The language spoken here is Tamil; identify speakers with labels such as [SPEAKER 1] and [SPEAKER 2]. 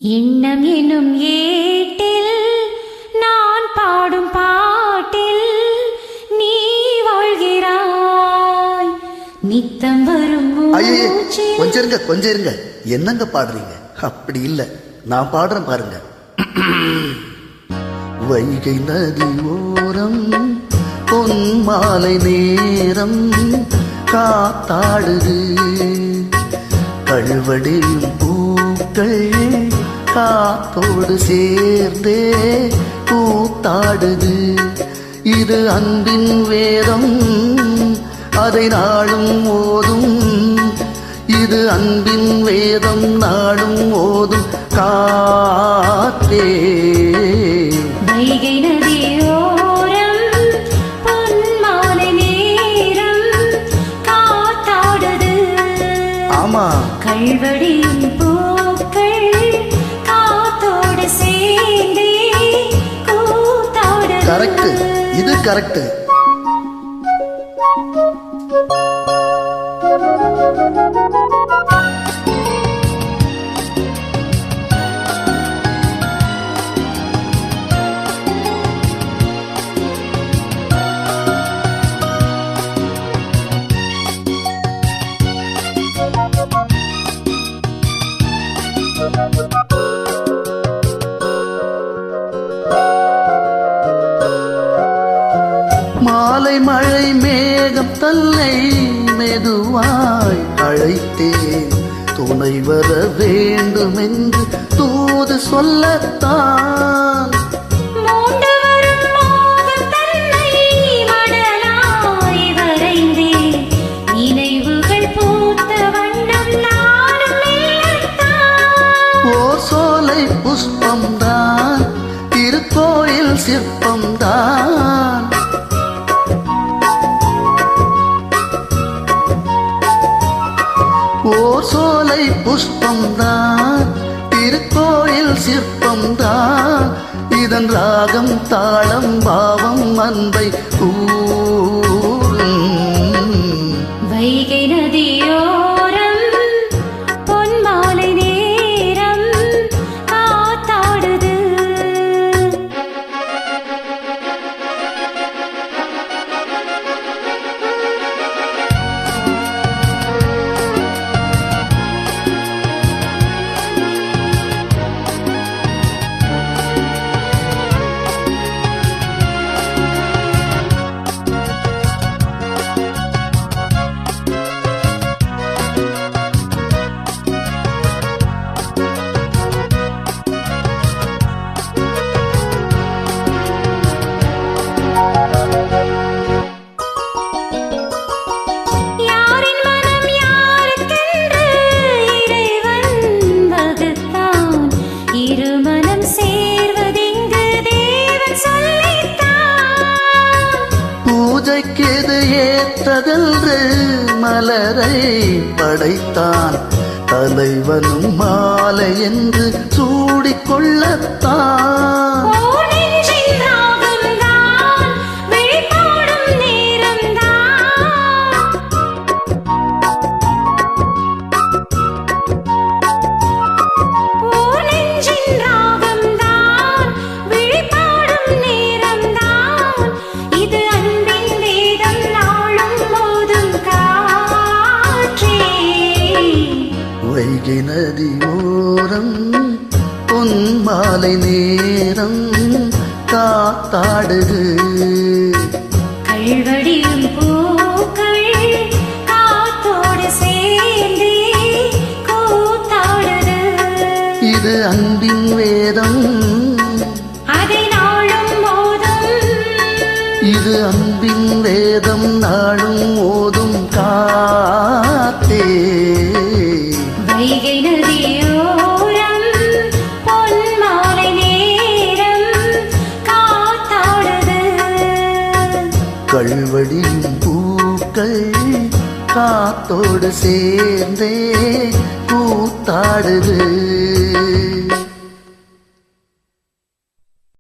[SPEAKER 1] எண்ணம் எனும் ஏட்டில் நான் பாடும் பாட்டில் நீ வாழ்கிறாய். நித்தம் வரும்
[SPEAKER 2] கொஞ்சம் இருங்க. என்னங்க பாடுறீங்க? அப்படி இல்ல, நான் பாடுறேன் பாருங்க. வைகை நதி ஓரம் பொன் மாலை நேரம் காத்தாடுது, கழுவடியும் பூக்கள் காத்தோடு சேர்ந்தே கூத்தாடுது. இது அன்பின் வேதம், அதை நாளும் ஓதும். இது அன்பின் வேதம், நாளும் ஓதும் காத்தே.
[SPEAKER 1] வைகை நதியோரம் பொன் மாலை நேரம் காத்தாடுது.
[SPEAKER 2] ஆமா,
[SPEAKER 1] கல்வடியும் பூக்கள் காத்தோடு சேர்ந்தே கூத்தாடுது.
[SPEAKER 2] கரெக்ட், இது கரெக்ட். மாலை மழை மேகம் தன்னை மெதுவாய் அழைத்தேன், துணை வர வேண்டும் என்று தூது சொல்லத்தான். ஓர் சோலை புஷ்பம்தான், திருக்கோயில் சிற்பம்தான். ஓர் சோலை புஷ்பம்தான், திருக்கோயில் சிற்பம்தான். இதன் ராகம் தாளம் பாவம் அன்பை கூறும்.
[SPEAKER 1] வைகை நதியோரம் பொன் மாலை நேரம் காத்தாடுது.
[SPEAKER 2] பூஜைக்கெது ஏற்றதென்று மலரை படைத்தான், தலைவனும் மாலை என்று சூடிக்கொள்ளத்தான். வைகை நதி ஓரம் பொன் மாலை நேரம் காத்தாடுது,
[SPEAKER 1] கல்வடியும் பூக்கள் காத்தோடு சேர்ந்தே கூத்தாடுது.
[SPEAKER 2] இது அன்பின் வேதம்,
[SPEAKER 1] அதை நாளும் ஓதும்.
[SPEAKER 2] இது அன்பின் வேதம், நாளும் ஓதும் காத்தே.
[SPEAKER 1] வைகை நதியோரம் பொன் மாலை நேரம் காத்தாடுது.
[SPEAKER 2] கல்வடியும் பூக்கள் காத்தோடு சேர்ந்தே கூத்தாடுது.